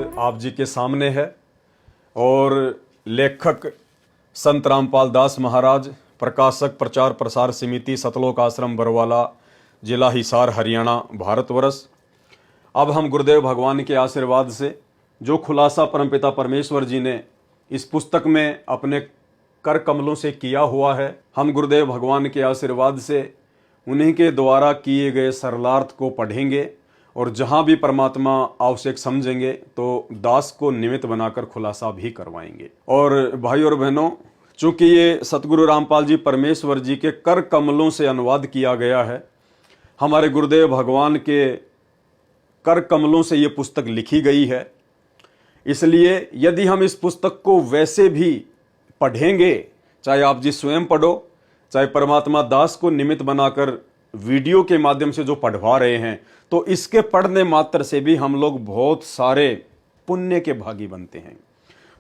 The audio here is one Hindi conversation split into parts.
आप जी के सामने है और लेखक संत रामपाल दास महाराज, प्रकाशक प्रचार प्रसार समिति, सतलोक आश्रम बरवाला, जिला हिसार, हरियाणा, भारतवर्ष। अब हम गुरुदेव भगवान के आशीर्वाद से जो खुलासा परमपिता परमेश्वर जी ने इस पुस्तक में अपने कर कमलों से किया हुआ है, हम गुरुदेव भगवान के आशीर्वाद से उन्हीं के द्वारा किए गए सरलार्थ को पढ़ेंगे और जहां भी परमात्मा आवश्यक समझेंगे तो दास को निमित्त बनाकर खुलासा भी करवाएंगे। और भाई और बहनों, चूंकि ये सतगुरु रामपाल जी परमेश्वर जी के कर कमलों से अनुवाद किया गया है, हमारे गुरुदेव भगवान के कर कमलों से ये पुस्तक लिखी गई है, इसलिए यदि हम इस पुस्तक को वैसे भी पढ़ेंगे, चाहे आप जी स्वयं पढ़ो, चाहे परमात्मा दास को निमित्त बनाकर वीडियो के माध्यम से जो पढ़वा रहे हैं, तो इसके पढ़ने मात्र से भी हम लोग बहुत सारे पुण्य के भागी बनते हैं।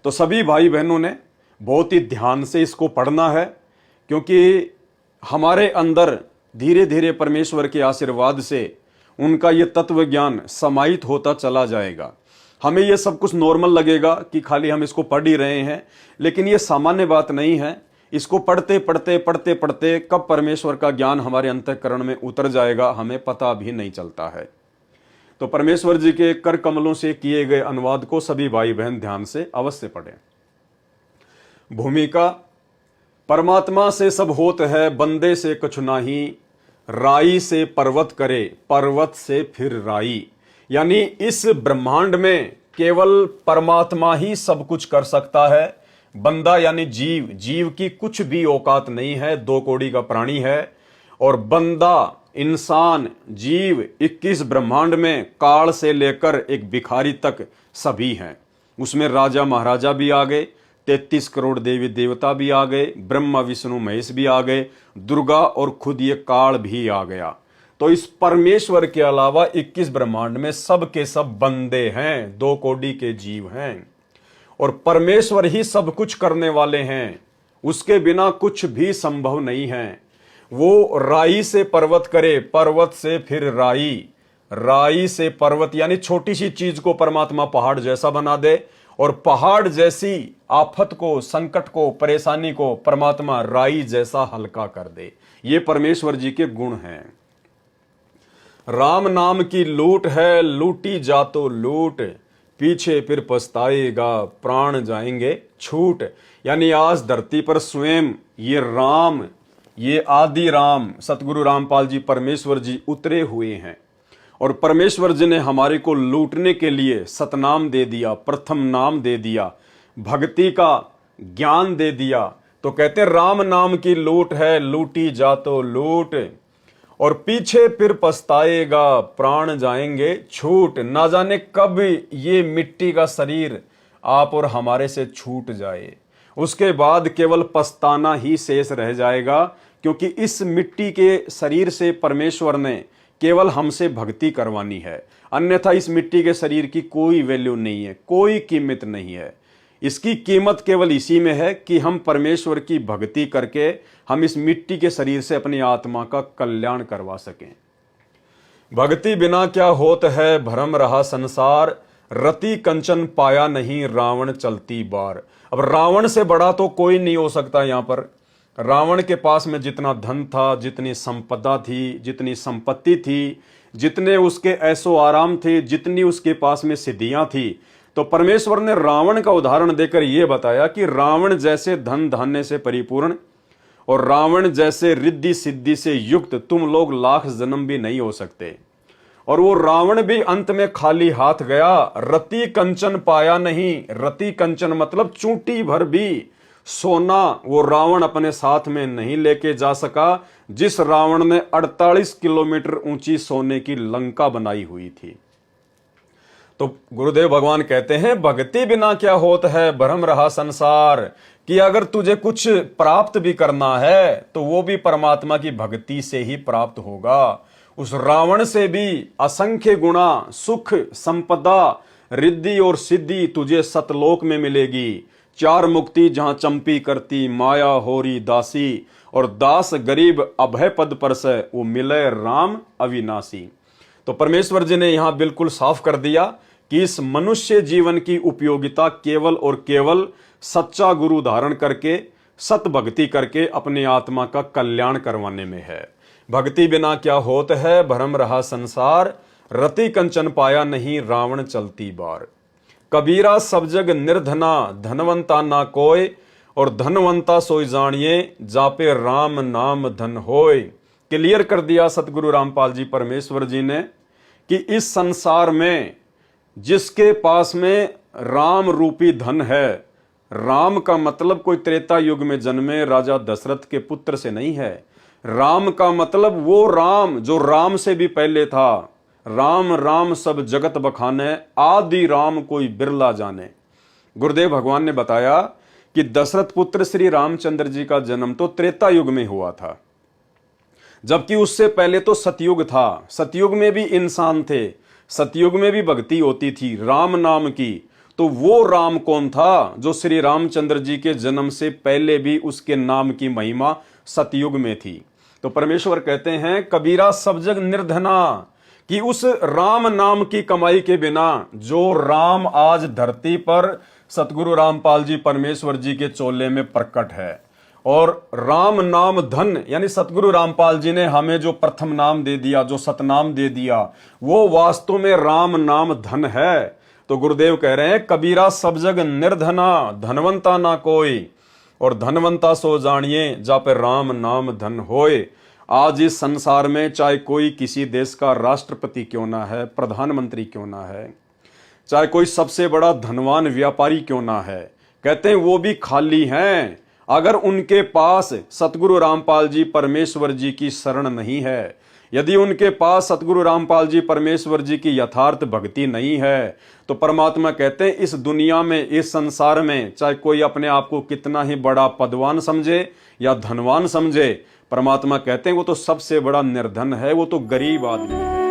तो सभी भाई बहनों ने बहुत ही ध्यान से इसको पढ़ना है, क्योंकि हमारे अंदर धीरे धीरे परमेश्वर के आशीर्वाद से उनका ये तत्व ज्ञान समाहित होता चला जाएगा। हमें ये सब कुछ नॉर्मल लगेगा कि खाली हम इसको पढ़ ही रहे हैं, लेकिन ये सामान्य बात नहीं है। इसको पढ़ते पढ़ते पढ़ते पढ़ते कब परमेश्वर का ज्ञान हमारे अंतःकरण में उतर जाएगा हमें पता भी नहीं चलता है। तो परमेश्वर जी के कर कमलों से किए गए अनुवाद को सभी भाई बहन ध्यान से अवश्य पढ़ें। भूमिका: परमात्मा से सब होत है, बंदे से कुछ नाही, राई से पर्वत करे, पर्वत से फिर राई। यानी इस ब्रह्मांड में केवल परमात्मा ही सब कुछ कर सकता है। बंदा यानी जीव, जीव की कुछ भी औकात नहीं है, 2 कौड़ी का प्राणी है। और बंदा, इंसान, जीव 21 ब्रह्मांड में काल से लेकर एक भिखारी तक सभी हैं। उसमें राजा महाराजा भी आ गए, 33 करोड़ देवी देवता भी आ गए, ब्रह्मा विष्णु महेश भी आ गए, दुर्गा और खुद ये काल भी आ गया। तो इस परमेश्वर के अलावा 21 ब्रह्मांड में सब के सब बंदे हैं, 2 कौड़ी के जीव हैं। और परमेश्वर ही सब कुछ करने वाले हैं, उसके बिना कुछ भी संभव नहीं है। वो राई से पर्वत करे, पर्वत से फिर राई, राई से पर्वत यानी छोटी सी चीज को परमात्मा पहाड़ जैसा बना दे, और पहाड़ जैसी आफत को, संकट को, परेशानी को परमात्मा राई जैसा हल्का कर दे। ये परमेश्वर जी के गुण हैं। राम नाम की लूट है, लूटी जा तो लूट, पीछे फिर पछताएगा, प्राण जाएंगे छूट। यानी आज धरती पर स्वयं ये राम, ये आदि राम सतगुरु रामपाल जी परमेश्वर जी उतरे हुए हैं। और परमेश्वर जी ने हमारे को लूटने के लिए सतनाम दे दिया, प्रथम नाम दे दिया, भक्ति का ज्ञान दे दिया। तो कहते राम नाम की लूट है, लूटी जा तो लूट, और पीछे फिर पछताएगा, प्राण जाएंगे छूट। ना जाने कब ये मिट्टी का शरीर आप और हमारे से छूट जाए, उसके बाद केवल पछताना ही शेष रह जाएगा। क्योंकि इस मिट्टी के शरीर से परमेश्वर ने केवल हमसे भक्ति करवानी है, अन्यथा इस मिट्टी के शरीर की कोई वैल्यू नहीं है, कोई कीमत नहीं है। इसकी कीमत केवल इसी में है कि हम परमेश्वर की भक्ति करके हम इस मिट्टी के शरीर से अपनी आत्मा का कल्याण करवा सकें। भक्ति बिना क्या होत है, भ्रम रहा संसार, रति कंचन पाया नहीं, रावण चलती बार। अब रावण से बड़ा तो कोई नहीं हो सकता। यहाँ पर रावण के पास में जितना धन था, जितनी संपदा थी, जितनी संपत्ति थी, जितने उसके ऐसो आराम थे, जितनी उसके पास में सिद्धियां थी, तो परमेश्वर ने रावण का उदाहरण देकर यह बताया कि रावण जैसे धन धान्य से परिपूर्ण और रावण जैसे रिद्धि सिद्धि से युक्त तुम लोग लाख जन्म भी नहीं हो सकते। और वो रावण भी अंत में खाली हाथ गया, रति कंचन पाया नहीं। रति कंचन मतलब चूंटी भर भी सोना वो रावण अपने साथ में नहीं लेके जा सका, जिस रावण ने 48 किलोमीटर ऊंची सोने की लंका बनाई हुई थी। तो गुरुदेव भगवान कहते हैं भक्ति बिना क्या होत है, भ्रम रहा संसार, कि अगर तुझे कुछ प्राप्त भी करना है तो वो भी परमात्मा की भक्ति से ही प्राप्त होगा। उस रावण से भी असंख्य गुणा सुख, संपदा, रिद्धि और सिद्धि तुझे सतलोक में मिलेगी। 4 मुक्ति जहां चंपी करती, माया होरी दासी, और दास गरीब अभय पद पर से वो मिले राम अविनाशी। तो परमेश्वर जी ने यहां बिल्कुल साफ कर दिया कि इस मनुष्य जीवन की उपयोगिता केवल और केवल सच्चा गुरु धारण करके सत भक्ति करके अपनी आत्मा का कल्याण करवाने में है। भक्ति बिना क्या होत है, भरम रहा संसार, रति कंचन पाया नहीं, रावण चलती बार। कबीरा सब जग निर्धना, धनवंता ना कोय, और धनवंता सोई जानिए, जापे राम नाम धन होय। क्लियर कर दिया सतगुरु रामपाल जी परमेश्वर जी ने कि इस संसार में जिसके पास में राम रूपी धन है, राम का मतलब कोई त्रेता युग में जन्मे राजा दशरथ के पुत्र से नहीं है। राम का मतलब वो राम जो राम से भी पहले था। राम राम सब जगत बखाने, आदि राम कोई बिरला जाने। गुरुदेव भगवान ने बताया कि दशरथ पुत्र श्री रामचंद्र जी का जन्म तो त्रेता युग में हुआ था, जबकि उससे पहले तो सतयुग था। सतयुग में भी इंसान थे, सतयुग में भी भक्ति होती थी राम नाम की। तो वो राम कौन था जो श्री रामचंद्र जी के जन्म से पहले भी उसके नाम की महिमा सतयुग में थी। तो परमेश्वर कहते हैं कबीरा सब जग निर्धना, कि उस राम नाम की कमाई के बिना जो राम आज धरती पर सतगुरु रामपाल जी परमेश्वर जी के चोले में प्रकट है, और राम नाम धन यानी सतगुरु रामपाल जी ने हमें जो प्रथम नाम दे दिया, जो सतनाम दे दिया, वो वास्तव में राम नाम धन है। तो गुरुदेव कह रहे हैं कबीरा सब जग निर्धना, धनवंता ना कोई, और धनवंता सो जानिए, जा पे राम नाम धन होए। आज इस संसार में चाहे कोई किसी देश का राष्ट्रपति क्यों ना है, प्रधानमंत्री क्यों ना है, चाहे कोई सबसे बड़ा धनवान व्यापारी क्यों ना है, कहते हैं वो भी खाली हैं अगर उनके पास सतगुरु रामपाल जी परमेश्वर जी की शरण नहीं है। यदि उनके पास सतगुरु रामपाल जी परमेश्वर जी की यथार्थ भक्ति नहीं है, तो परमात्मा कहते हैं इस दुनिया में, इस संसार में, चाहे कोई अपने आप को कितना ही बड़ा पदवान समझे या धनवान समझे, परमात्मा कहते हैं वो तो सबसे बड़ा निर्धन है, वो तो गरीब आदमी है।